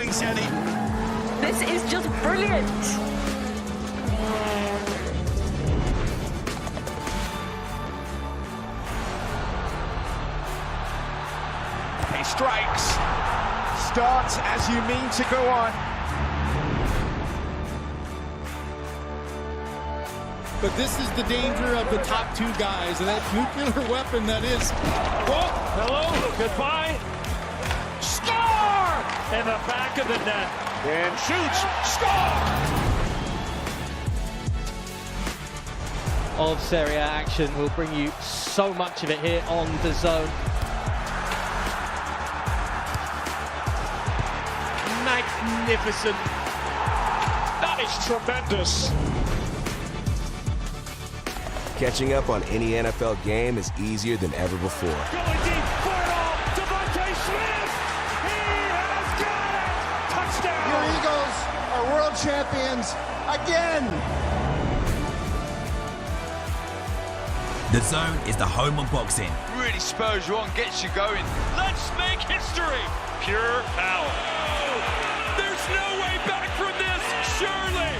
doing, Sandy? This is just brilliant. He strikes. Start as you mean to go on. But this is the danger of the top two guys, and that nuclear weapon that is. Oh, hello, goodbye. Score! In the back of the net. And shoots. Score! Of Serie A action. We'll bring you so much of it here on DAZN. Magnificent. That is tremendous. Catching up on any NFL game is easier than ever before. Going deep for it all. Devontae Smith. He has got it. Touchdown. Your Eagles are world champions again. DAZN is the home of boxing. Really spurs you on, gets you going. Let's make history. Pure power. There's no way back from this, surely.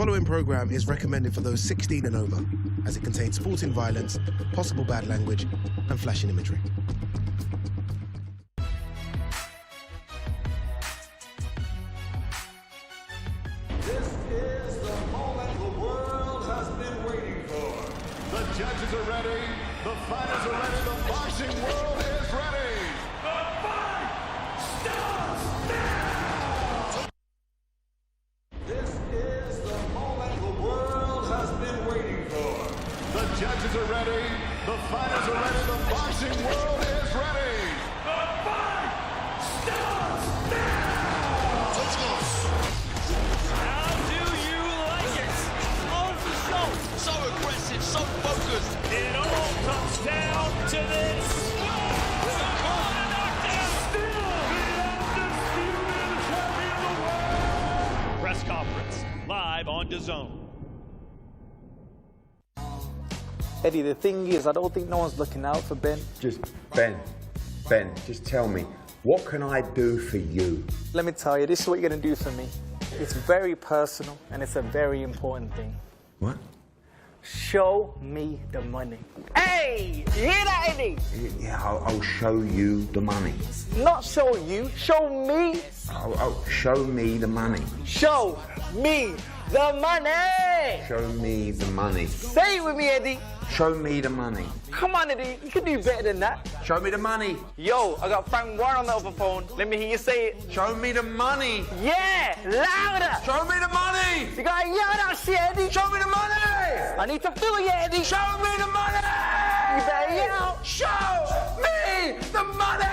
following program is recommended for those 16 and over, as it contains sporting violence, possible bad language, and flashing imagery. This is the moment the world has been waiting for. The judges are ready, the fighters are ready, the boxing world is ready. The fight starts now! This is the moment the world has been waiting for. The judges are ready, the fighters are ready, the boxing world is ready. The fight starts now! Let's go. How do you like it? On the show. So aggressive, so focused. It all comes down to this. Press conference live on DAZN. Eddie, the thing is, I don't think no one's looking out for Ben. Just, Ben, just tell me, what can I do for you? Let me tell you, this is what you're going to do for me. It's very personal, and it's a very important thing. What? Show me the money. Hey! You hear that, Eddie? Yeah, I'll show you the money. Not show you, show me. I'll show me the money. Show me the money! Show me the money. Say it with me, Eddie. Show me the money. Come on, Eddie, you can do better than that. Show me the money. Yo, I got Frank Warren on the other phone. Let me hear you say it. Show me the money. Yeah, louder. Show me the money. You gotta yell that shit, Eddie. Show me the money. I need to feel you, Eddie. Show me the money. You better yell. Show me the money.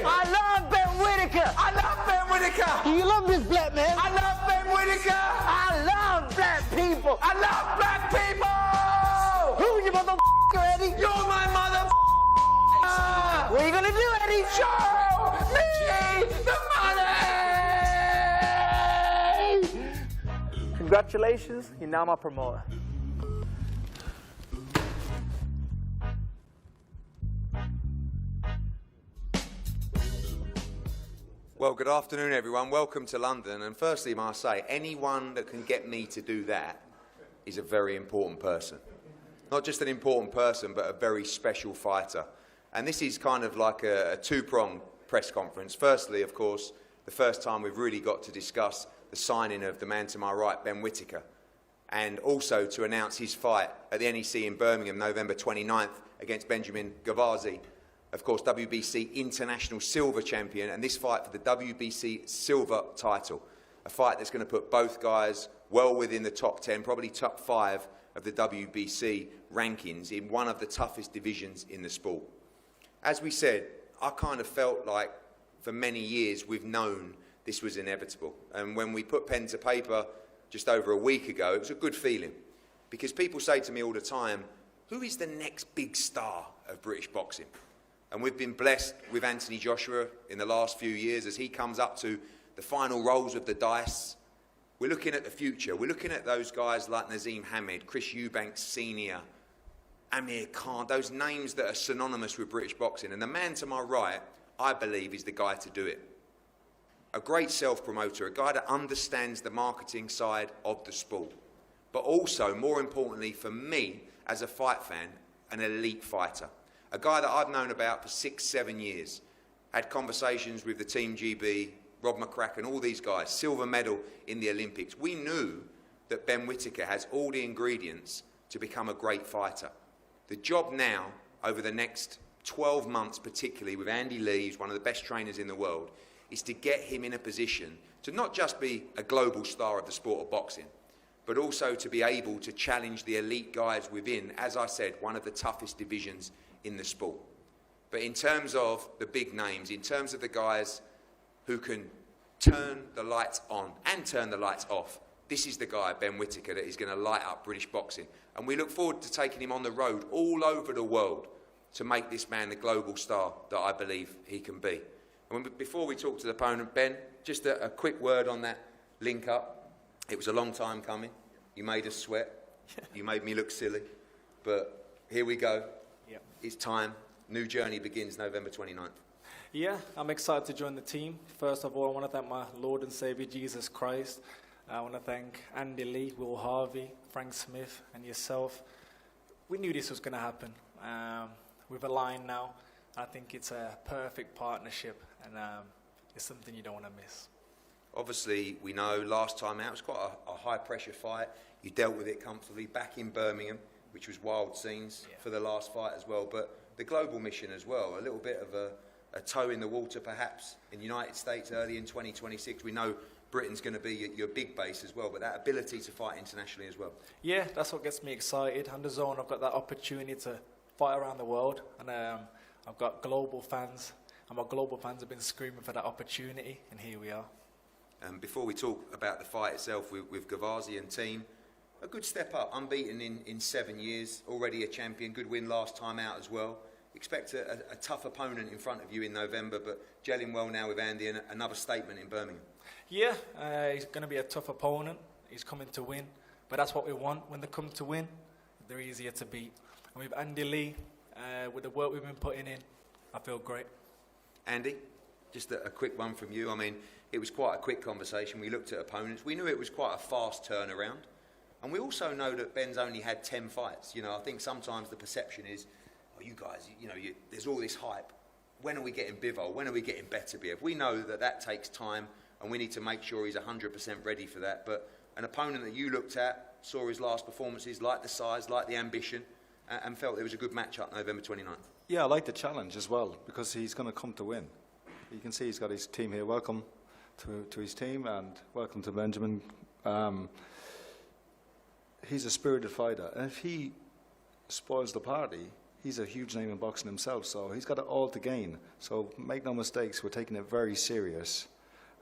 I love Ben Whittaker. I love Ben Whittaker. Do you love this black man? I love Ben Whittaker. I love black people. I love black people. Who's your motherfucker, Eddie? You're my mother. What are you gonna do, Eddie? Show me the money. Congratulations, you're now my promoter. Well, good afternoon, everyone. Welcome to London. And firstly, may I say, anyone that can get me to do that is a very important person. Not just an important person, but a very special fighter. And this is kind of like a two-pronged press conference. Firstly, of course, the first time we've really got to discuss the signing of the man to my right, Ben Whittaker, and also to announce his fight at the NEC in Birmingham, November 29th, against Benjamin Gavazi, of course, WBC International Silver Champion, and this fight for the WBC Silver title, a fight that's going to put both guys well within the top 10, probably top 5 of the WBC rankings in one of the toughest divisions in the sport. As we said, I kind of felt like for many years we've known this was inevitable. And when we put pen to paper just over a week ago, it was a good feeling. Because people say to me all the time, who is the next big star of British boxing? And we've been blessed with Anthony Joshua in the last few years as he comes up to the final rolls of the dice. We're looking at the future. We're looking at those guys like Nazim Hamed, Chris Eubanks Sr., Amir Khan, those names that are synonymous with British boxing. And the man to my right, I believe, is the guy to do it. A great self-promoter, a guy that understands the marketing side of the sport. But also, more importantly for me, as a fight fan, an elite fighter. A guy that I've known about for 6-7 years. Had conversations with the Team GB, Rob McCracken, all these guys, silver medal in the Olympics. We knew that Ben Whittaker has all the ingredients to become a great fighter. The job now, over the next 12 months particularly, with Andy Lee, who's one of the best trainers in the world, is to get him in a position to not just be a global star of the sport of boxing, but also to be able to challenge the elite guys within, as I said, one of the toughest divisions in the sport. But in terms of the big names, in terms of the guys who can turn the lights on and turn the lights off, this is the guy, Ben Whittaker, that is going to light up British boxing. And we look forward to taking him on the road all over the world to make this man the global star that I believe he can be. And before we talk to the opponent, Ben, just a quick word on that link-up. It was a long time coming. You made us sweat. You made me look silly. But here we go. Yep. It's time. New journey begins November 29th. Yeah, I'm excited to join the team. First of all, I want to thank my Lord and Savior, Jesus Christ. I want to thank Andy Lee, Will Harvey, Frank Smith, and yourself. We knew this was going to happen. We've aligned now. I think it's a perfect partnership, and it's something you don't want to miss. Obviously, we know last time out it was quite a high-pressure fight. You dealt with it comfortably back in Birmingham, which was wild scenes for the last fight as well. But the global mission as well, a little bit of a toe in the water perhaps in the United States early in 2026. We know Britain's going to be your big base as well, but that ability to fight internationally as well. Yeah, that's what gets me excited. On DAZN, I've got that opportunity to fight around the world, and I've got global fans, and my global fans have been screaming for that opportunity, and here we are. Before we talk about the fight itself with Gavazi and team, a good step up, unbeaten in 7 years, already a champion, good win last time out as well. Expect a tough opponent in front of you in November, but gelling well now with Andy and another statement in Birmingham. Yeah, he's going to be a tough opponent. He's coming to win, but that's what we want. When they come to win, they're easier to beat. And with Andy Lee, with the work we've been putting in, I feel great. Andy, just a quick one from you. I mean, it was quite a quick conversation. We looked at opponents. We knew it was quite a fast turnaround. And we also know that Ben's only had 10 fights. You know, I think sometimes the perception is, oh, you guys, there's all this hype. When are we getting Bivol? When are we getting Beterbiev? We know that takes time, and we need to make sure he's 100% ready for that. But an opponent that you looked at, saw his last performances, liked the size, liked the ambition, and felt it was a good matchup November 29th. Yeah, I like the challenge as well, because he's going to come to win. You can see he's got his team here. Welcome to his team, and welcome to Benjamin. He's a spirited fighter, and if he spoils the party, he's a huge name in boxing himself, so he's got it all to gain. So make no mistakes, we're taking it very serious.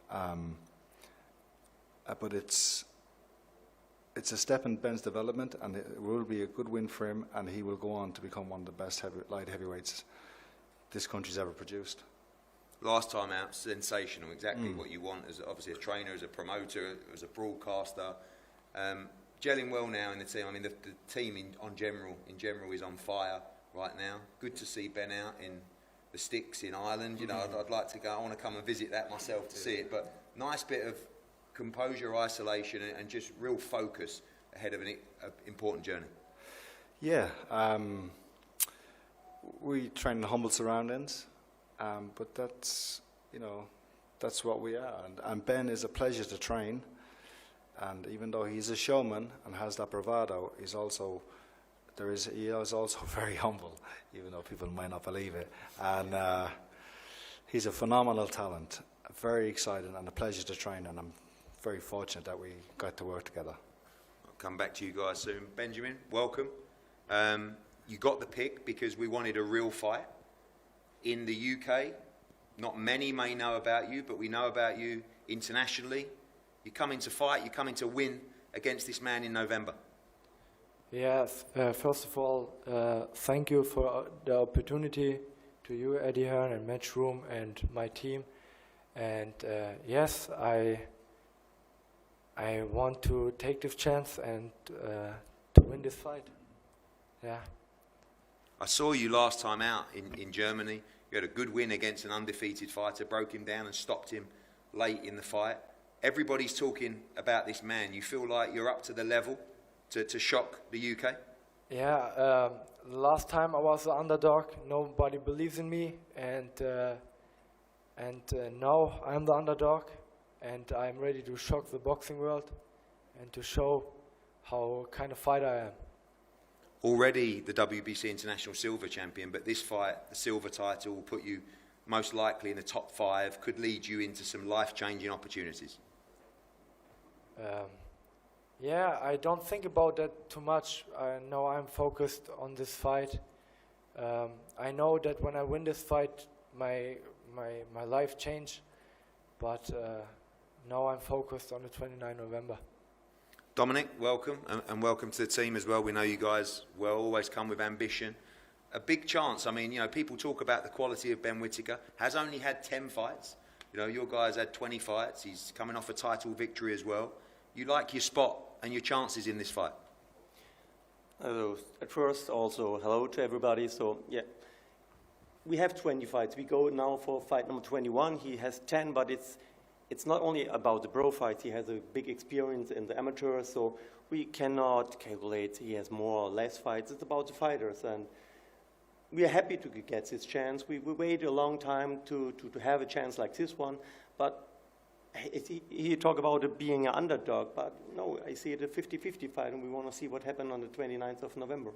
But it's a step in Ben's development, and it will be a good win for him, and he will go on to become one of the best light heavyweights this country's ever produced. Last time out, sensational, exactly what you want as obviously a trainer, as a promoter, as a broadcaster. Gelling well now in the team. I mean, the team in general is on fire right now. Good to see Ben out in the sticks in Ireland. You know, I'd like to go. I want to come and visit that myself to see it. But nice bit of composure, isolation, and just real focus ahead of an important journey. Yeah, we train in humble surroundings, but that's what we are. And Ben is a pleasure to train. And even though he's a showman and has that bravado, he is also very humble, even though people might not believe it. And he's a phenomenal talent, very exciting and a pleasure to train. And I'm very fortunate that we got to work together. I'll come back to you guys soon. Benjamin, welcome. You got the pick because we wanted a real fight. In the UK, not many may know about you, but we know about you internationally. You come in to fight, you come in to win against this man in November. Yes, first of all, thank you for the opportunity to you, Eddie Hearn and Matchroom and my team. And yes, I want to take this chance and to win this fight. Yeah. I saw you last time out in Germany. You had a good win against an undefeated fighter, broke him down and stopped him late in the fight. Everybody's talking about this man. You feel like you're up to the level to shock the UK? Yeah, last time I was the underdog. Nobody believes in me, and now I'm the underdog, and I'm ready to shock the boxing world and to show how kind of fighter I am. Already the WBC International Silver Champion, but this fight, the silver title, will put you most likely in the top 5, could lead you into some life-changing opportunities. Yeah, I don't think about that too much. I know I'm focused on this fight. I know that when I win this fight, my life changed. But now I'm focused on the 29th November. Dominic, welcome, and welcome to the team as well. We know you guys will always come with ambition. A big chance. I mean, people talk about the quality of Ben Whittaker. Has only had 10 fights. Your guys had 20 fights. He's coming off a title victory as well. You like your spot and your chances in this fight? At first, also, hello to everybody. So, yeah, we have 20 fights. We go now for fight number 21. He has 10, but it's it's not only about the pro fights. He has a big experience in the amateurs, so we cannot calculate he has more or less fights. It's about the fighters, and we are happy to get this chance. We waited a long time to have a chance like this one, but he talk about it being an underdog, but no, I see it a 50-50 fight, and we want to see what happened on the 29th of November.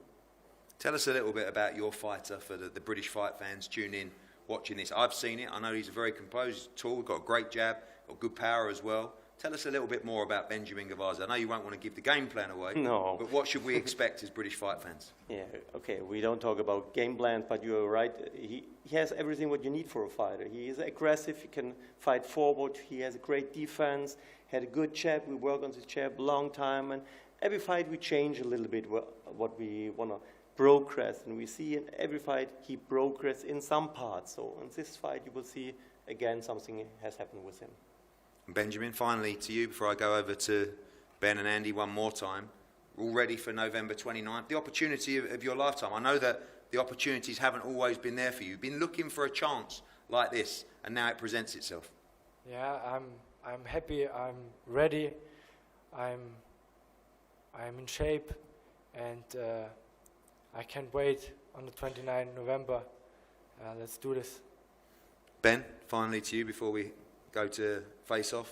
Tell us a little bit about your fighter for the British fight fans tune in, watching this. I've seen it. I know he's a very composed, tall, got a great jab, got good power as well. Tell us a little bit more about Benjamin Gavazi. I know you won't want to give the game plan away, no. But what should we expect as British fight fans? Yeah, okay, we don't talk about game plan, but you're right. He has everything what you need for a fighter. He is aggressive, he can fight forward, he has a great defense, had a good jab, we work on this jab a long time, and every fight we change a little bit what we want to progress, and we see in every fight he progress in some parts. So in this fight you will see again something has happened with him. Benjamin, finally to you before I go over to Ben and Andy one more time. We're all ready for November 29th. The opportunity of your lifetime. I know that the opportunities haven't always been there for you. You've been looking for a chance like this, and now it presents itself. Yeah, I'm happy. I'm ready. I'm in shape, and I can't wait on the 29th November. Let's do this. Ben, finally to you before we go to face-off.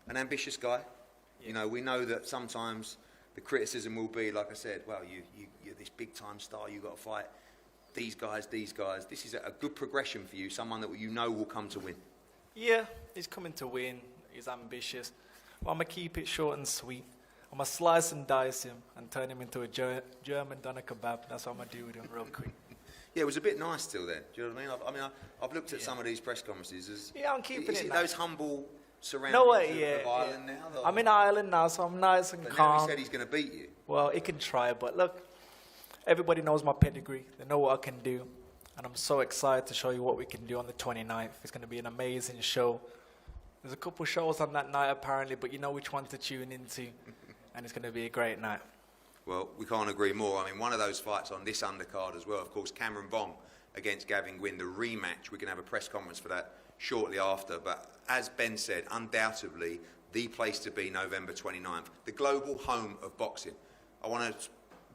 An ambitious guy. Yeah. You know, we know that sometimes the criticism will be, like I said, well, you're this big-time star, you've got to fight these guys. This is a good progression for you, someone that you know will come to win. Yeah, he's coming to win. He's ambitious. But I'm going to keep it short and sweet. I'm going to slice and dice him and turn him into a German doner kebab. That's what I'm going to do with him real quick. Yeah, it was a bit nice till then. Do you know what I mean? I've looked at some of these press conferences. I'm keeping it nice. Those humble surroundings of Ireland now? Though? I'm in Ireland now, so I'm nice and calm. Now he said he's going to beat you. Well, he can try, but look, everybody knows my pedigree. They know what I can do. And I'm so excited to show you what we can do on the 29th. It's going to be an amazing show. There's a couple shows on that night, apparently, but you know which one to tune into. And it's going to be a great night. Well, we can't agree more. I mean, one of those fights on this undercard as well, of course, Cameron Bong against Gavin Gwynn, the rematch. We're going to have a press conference for that shortly after. But as Ben said, undoubtedly, the place to be November 29th, the global home of boxing. I want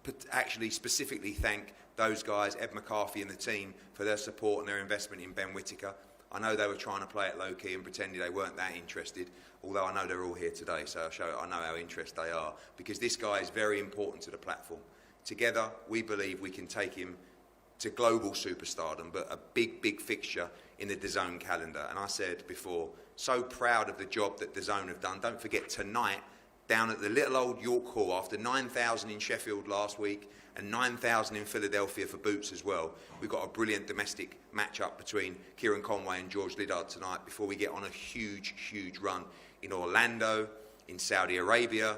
to actually specifically thank those guys, Ed McCarthy and the team, for their support and their investment in Ben Whittaker. I know they were trying to play it low-key and pretending they weren't that interested, although I know they're all here today, so I know how interested they are, because this guy is very important to the platform. Together, we believe we can take him to global superstardom, but a big, big fixture in the DAZN calendar. And I said before, so proud of the job that DAZN have done. Don't forget, tonight, down at the little old York Hall, after 9,000 in Sheffield last week and 9,000 in Philadelphia for Boots as well, we've got a brilliant domestic match-up between Kieran Conway and George Liddard tonight before we get on a huge, huge run in Orlando, in Saudi Arabia,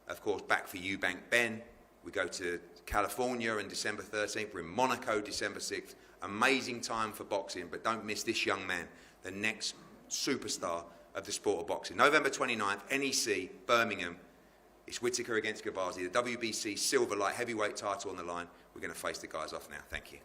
of course, back for Eubank Ben. We go to California on December 13th. We're in Monaco December 6th. Amazing time for boxing, but don't miss this young man, the next superstar of the sport of boxing. November 29th, NEC, Birmingham. It's Whittaker against Gavazi, the WBC silver light heavyweight title on the line. We're going to face the guys off now. Thank you.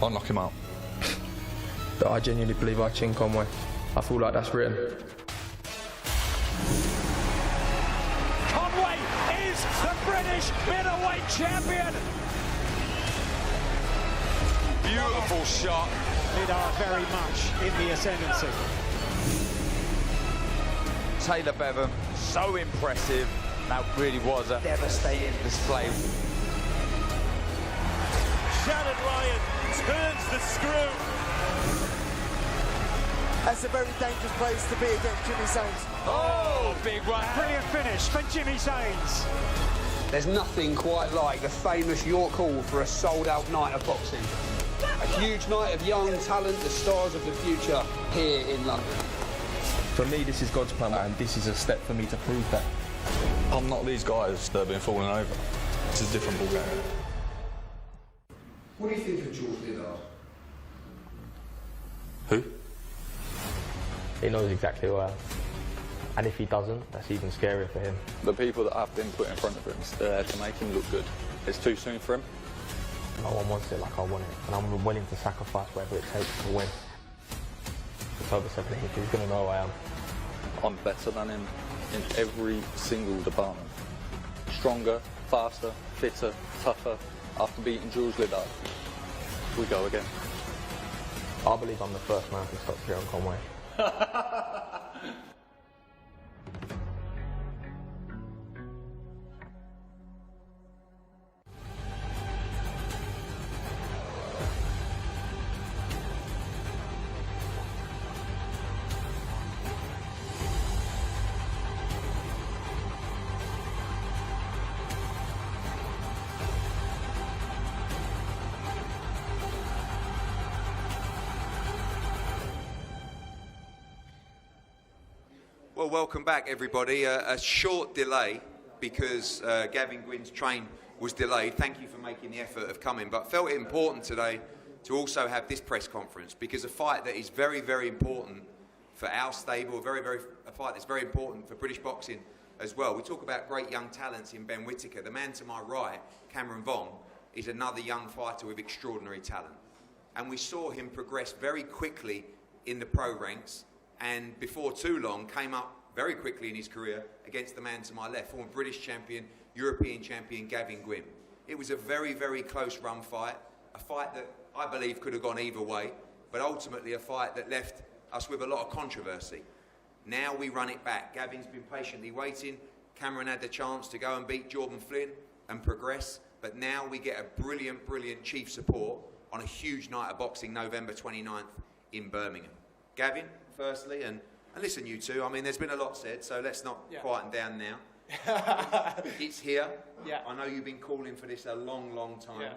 I'll knock him out. But I genuinely believe I chin Conway. I feel like that's written. Conway is the British middleweight champion. Beautiful shot. Lidar very much in the ascendancy. Taylor Bevan, so impressive. That really was a devastating display. Shannon Ryan turns the screw. That's a very dangerous place to be against Jimmy Sains. Oh, big right. Brilliant finish for Jimmy Sains. There's nothing quite like the famous York Hall for a sold-out night of boxing. A huge night of young talent, the stars of the future, here in London. For me, this is God's plan, and this is a step for me to prove that. I'm not these guys that have been falling over. It's a different ballgame. What do you think of George Lidard? Who? He knows exactly who I am. And if he doesn't, that's even scarier for him. The people that have been put in front of him, they're there to make him look good. It's too soon for him. No one wants it like I want it, and I'm willing to sacrifice whatever it takes to win. It's over 17, he's going to know who I am. I'm better than him in every single department. Stronger, faster, fitter, tougher. After beating George Lidard, we go again. I believe I'm the first man to stop Kieran Conway. Well, welcome back, everybody. A short delay because Gavin Gwyn's train was delayed. Thank you for making the effort of coming, but felt it important today to also have this press conference because a fight that is very, very important for our stable, a fight that's very important for British boxing as well. We talk about great young talents in Ben Whittaker. The man to my right, Cameron Vong, is another young fighter with extraordinary talent. And we saw him progress very quickly in the pro ranks, and before too long came up very quickly in his career against the man to my left, former British champion, European champion Gavin Gwyn. It was a very, very close run fight, a fight that I believe could have gone either way, but ultimately a fight that left us with a lot of controversy. Now we run it back. Gavin's been patiently waiting. Cameron had the chance to go and beat Jordan Flynn and progress, but now we get a brilliant, brilliant chief support on a huge night of boxing, November 29th in Birmingham. Gavin, firstly, and listen, you two, I mean, there's been a lot said, so let's not quieten down now. It's here. Yeah. I know you've been calling for this a long, long time.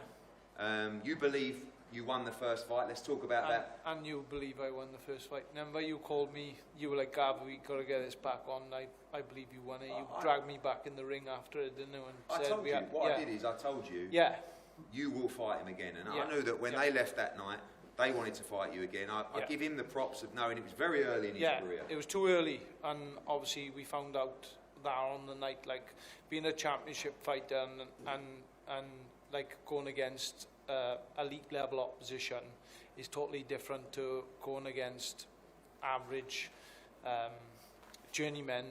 Yeah. You believe you won the first fight. Let's talk about that. And you believe I won the first fight. Remember, you called me, you were like, Gav, we got to get this back on. I believe you won it. You dragged me back in the ring after it, didn't you? And I told you, what I did is I told you, you will fight him again. And I knew that when they left that night, they wanted to fight you again. I give him the props of knowing it was very early in his career. It was too early, and obviously we found out that on the night, like being a championship fighter and like going against elite level opposition is totally different to going against average journeymen.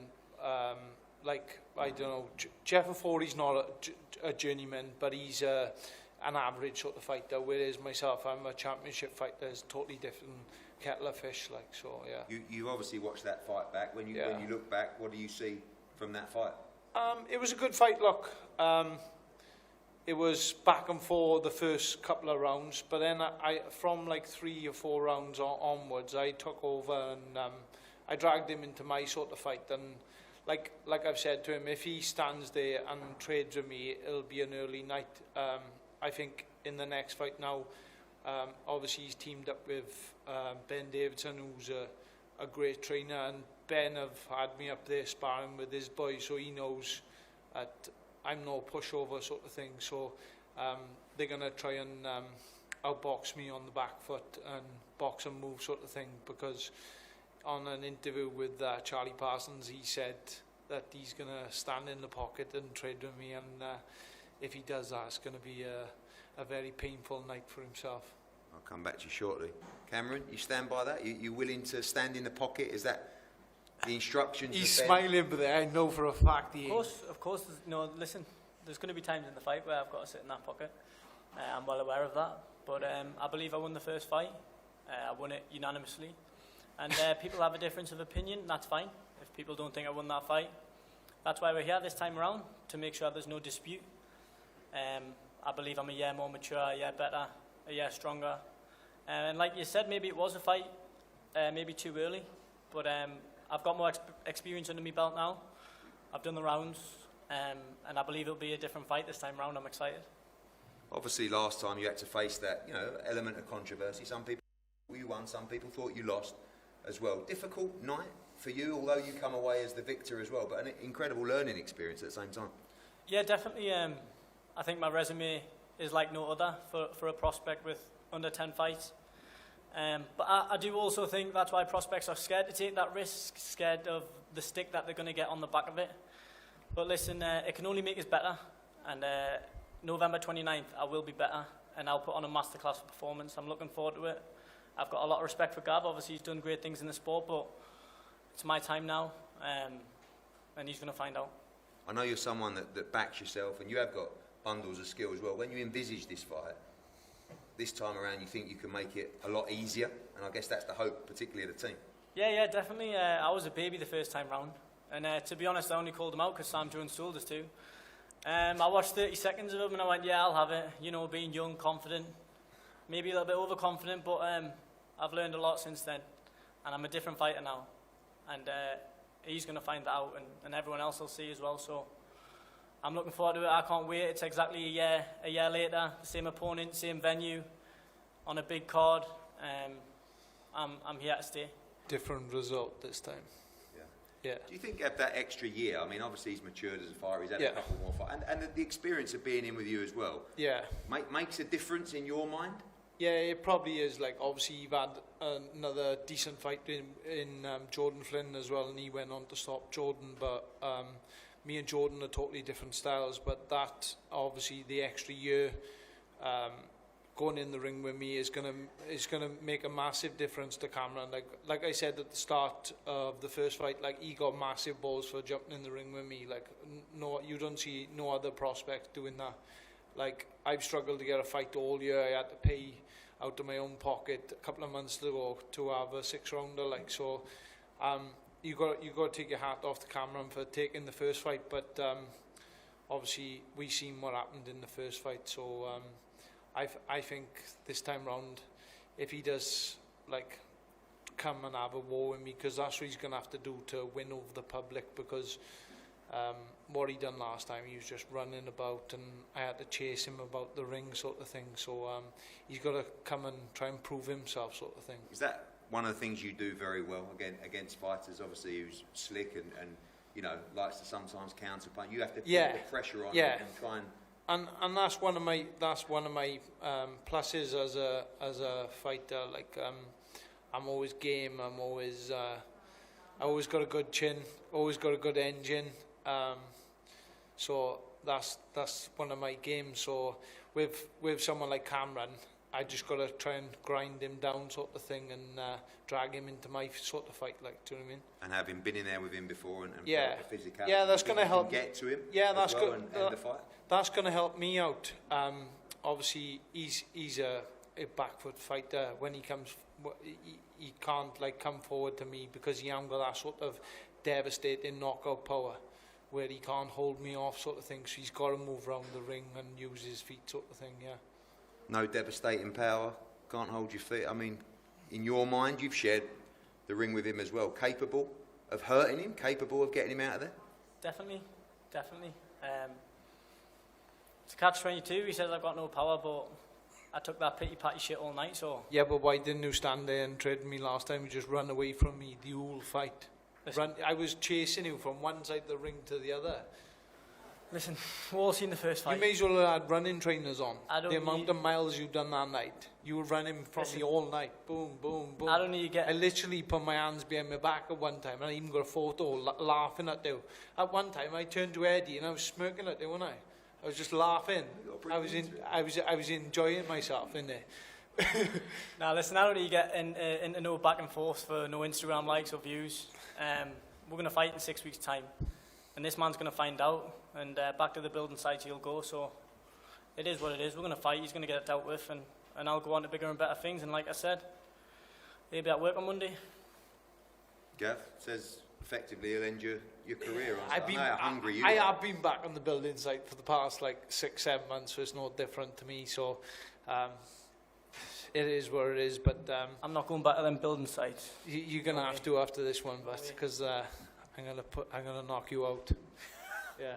Like, I don't know, Jeff Afore's not a journeyman, but he's an average sort of fighter, whereas myself, I'm a championship fighter. It's totally different kettle of fish, like, so, yeah. You obviously watched that fight back. When you look back, what do you see from that fight? It was a good fight, look. It was back and forth the first couple of rounds, but then I from like 3 or 4 rounds onwards, I took over and I dragged him into my sort of fight. And like I've said to him, if he stands there and trades with me, it'll be an early night. I think in the next fight now, obviously he's teamed up with Ben Davidson, who's a great trainer, and Ben have had me up there sparring with his boys, so he knows that I'm no pushover sort of thing. So they're going to try and outbox me on the back foot and box and move sort of thing, because on an interview with Charlie Parsons, he said that he's going to stand in the pocket and trade with me, and if he does that, it's going to be a very painful night for himself. I'll come back to you shortly. Cameron, you stand by that? You willing to stand in the pocket? Is that the instructions? He's smiling, but I know for a fact he Of course. No, listen, there's going to be times in the fight where I've got to sit in that pocket. I'm well aware of that. But I believe I won the first fight. I won it unanimously. And people have a difference of opinion, that's fine. If people don't think I won that fight, that's why we're here this time around, to make sure there's no dispute. I believe I'm a year more mature, a year better, a year stronger. And like you said, maybe it was a fight, maybe too early, but I've got more experience under my belt now. I've done the rounds, and I believe it'll be a different fight this time round. I'm excited. Obviously, last time you had to face that, element of controversy. Some people thought you won, some people thought you lost as well. Difficult night for you, although you come away as the victor as well, but an incredible learning experience at the same time. Yeah, definitely. I think my resume is like no other for a prospect with under 10 fights. But I do also think that's why prospects are scared to take that risk, scared of the stick that they're going to get on the back of it. But listen, it can only make us better. And November 29th, I will be better, and I'll put on a masterclass performance. I'm looking forward to it. I've got a lot of respect for Gav. Obviously, he's done great things in the sport, but it's my time now, and he's going to find out. I know you're someone that backs yourself, and you have got bundles of skill as well. When you envisage this fight, this time around, you think you can make it a lot easier, and I guess that's the hope, particularly of the team. Yeah, definitely. I was a baby the first time round, and to be honest, I only called him out because Sam Jones told us to. I watched 30 seconds of him, and I went, yeah, I'll have it. Being young, confident, maybe a little bit overconfident, but I've learned a lot since then, and I'm a different fighter now, and he's going to find that out, and everyone else will see as well. So I'm looking forward to it. I can't wait. It's exactly a year later, the same opponent, same venue, on a big card. I'm here to stay. Different result this time. Yeah. Do you think that extra year, I mean, obviously he's matured as a fighter, he's had a couple more fights, and the experience of being in with you as well, makes a difference in your mind? Yeah, it probably is. Like, obviously, you've had another decent fight in Jordan Flynn as well, and he went on to stop Jordan, but me and Jordan are totally different styles, but that, obviously, the extra year going in the ring with me is gonna make a massive difference to Cameron. Like I said at the start of the first fight, like, he got massive balls for jumping in the ring with me. Like, no, you don't see no other prospect doing that. Like, I've struggled to get a fight all year. I had to pay out of my own pocket a couple of months ago to have a 6-rounder. Like, so, you got to take your hat off to Cameron for taking the first fight. But obviously, we seen what happened in the first fight. So I think this time round, if he does like come and have a war with me, because that's what he's going to have to do to win over the public, because what he done last time, he was just running about and I had to chase him about the ring, sort of thing. So he's got to come and try and prove himself, sort of thing. Is that one of the things you do very well against fighters, obviously, who's slick and likes to sometimes counterpunch? You have to put the pressure on and try and that's one of my pluses as a fighter. Like, I'm always game. I always got a good chin. Always got a good engine. So that's one of my games. So with someone like Cameron, I just got to try and grind him down, sort of thing, and drag him into my sort of fight. Like, do you know what I mean? And having been in there with him before and the physicality, that's going to help get to him. Yeah, that's well good. And the fight. That's going to help me out. Obviously, he's a back foot fighter. When he comes, he can't like come forward to me because he hasn't got that sort of devastating knockout power where he can't hold me off, sort of thing. So he's got to move around the ring and use his feet, sort of thing. Yeah. No devastating power, can't hold your feet. I mean, in your mind, you've shared the ring with him as well. Capable of hurting him, capable of getting him out of there? Definitely. It's a catch-22. He says I've got no power, but I took that pity-patty shit all night, so... Yeah, but why didn't you stand there and trade me last time? You just run away from me the whole fight. I was chasing you from one side of the ring to the other. Listen, we've all seen the first fight. You may as well have had running trainers on. The amount of miles you've done that night. You were running from me all night. Boom, boom, boom. I don't need to get... I literally put my hands behind my back at one time, and I even got a photo laughing at you. At one time, I turned to Eddie, and I was smirking at you, wasn't I? I was just laughing. I was enjoying myself in there. Now listen, I don't really get into no back and forth for no Instagram likes or views. We're going to fight in 6 weeks' time, and this man's going to find out, and back to the building sites he'll go. So it is what it is. We're going to fight. He's going to get it dealt with, and I'll go on to bigger and better things. And like I said, he'll be at work on Monday. Gav says effectively he'll end your career. I know how hungry you are. I have been back on the building site for the past like 6-7 months, so it's no different to me. So it is what it is. But I'm not going back to them building sites. You're gonna have to after this one, but because I'm gonna knock you out. Yeah.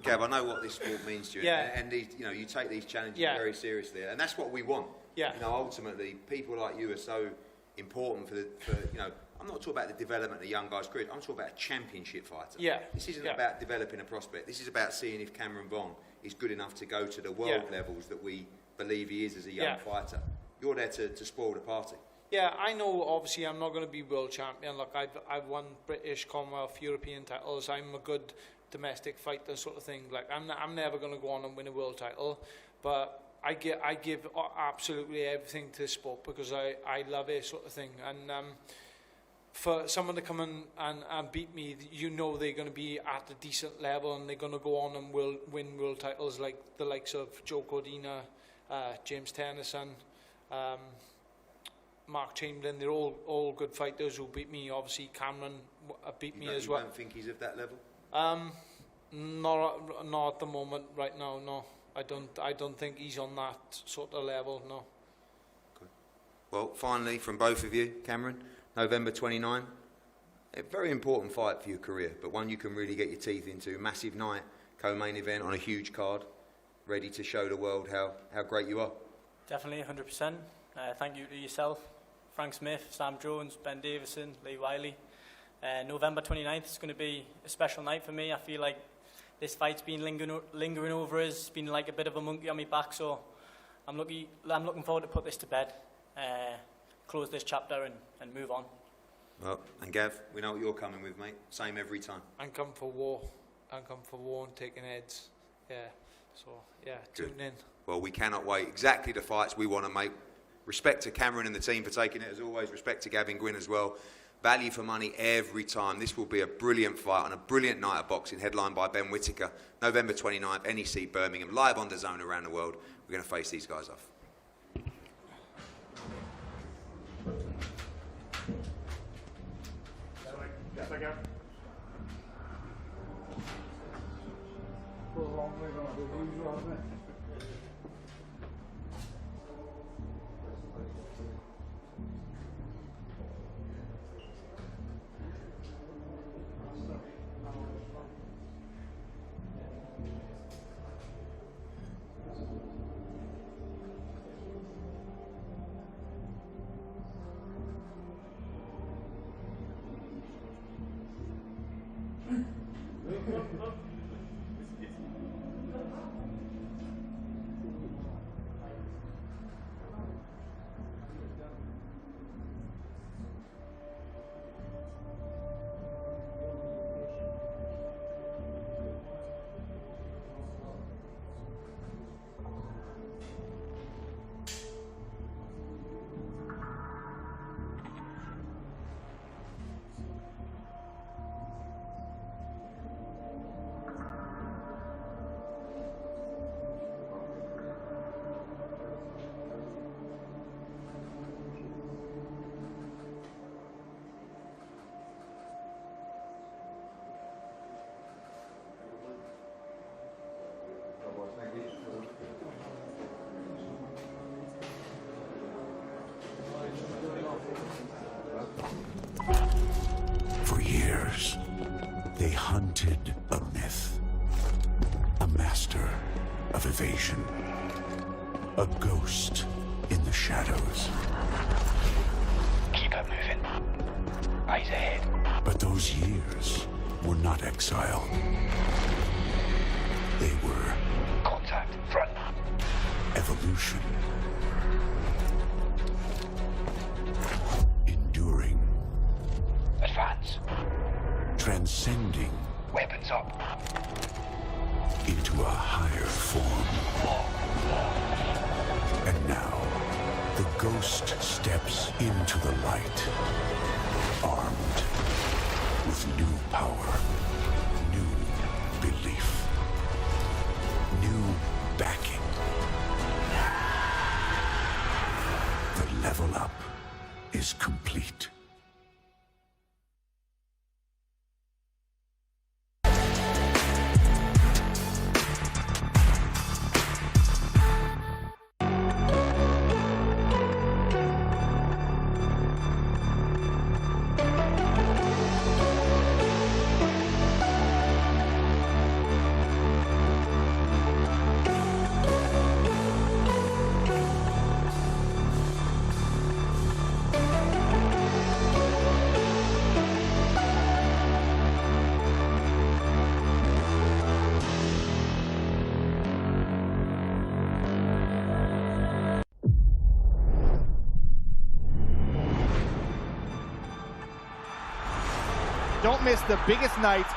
Gav, I know what this sport means to you, Yeah. and these, you know, you take these challenges Yeah. very seriously, and that's what we want. Yeah. You know, ultimately, people like you are so important for you know. I'm not talking about the development of young guys' careers. I'm talking about a championship fighter. Yeah. This isn't Yeah. about developing a prospect. This is about seeing if Cameron Vaughn is good enough to go to the world levels that we believe he is as a young fighter. You're there to spoil the party. Yeah, I know. Obviously, I'm not going to be world champion. Look, I've won British, Commonwealth, European titles. I'm a good domestic fighter, sort of thing. Like I'm never going to go on and win a world title, but I give absolutely everything to the sport because I love it, sort of thing. And for someone to come in and beat me, you know they're going to be at a decent level and they're going to go on and win world titles like the likes of Joe Cordina, James Tennyson, Mark Chamberlain. They're all good fighters who beat me. Obviously, Cameron beat me as well. You don't think he's of that level? Not at the moment right now. No, I don't think he's on that sort of level. No. Okay. Well, finally, from both of you, Cameron, November 29, a very important fight for your career, but one you can really get your teeth into. Massive night, co-main event on a huge card, ready to show the world how great you are. Definitely, 100%. Thank you to yourself, Frank Smith, Sam Jones, Ben Davison, Lee Wiley. November 29th is going to be a special night for me. I feel like this fight's been lingering over us. It's been like a bit of a monkey on my back, so I'm looking forward to put this to bed, close this chapter and move on. Well, and Gav, we know what you're coming with, mate. Same every time. I'm come for war. I'm come for war and taking heads. Yeah. So, yeah, tune in. Well, we cannot wait. Exactly the fights we want to make. Respect to Cameron and the team for taking it, as always. Respect to Gavin Gwynn as well. Value for money every time. This will be a brilliant fight on a brilliant night of boxing, headlined by Ben Whittaker. November 29th, NEC Birmingham, live on DAZN around the world. We're going to face these guys off. Yes, I go. For years, they hunted a myth, a master of evasion, a ghost in the shadows. Keep it moving. Eyes ahead. But those years were not exile. They were Contact. Front. evolution. Enduring. Advance. Transcending Weapons up. into a higher form. And now, The ghost steps into the light, armed with new power, new belief, new backing. The level up is complete. Don't miss the biggest nights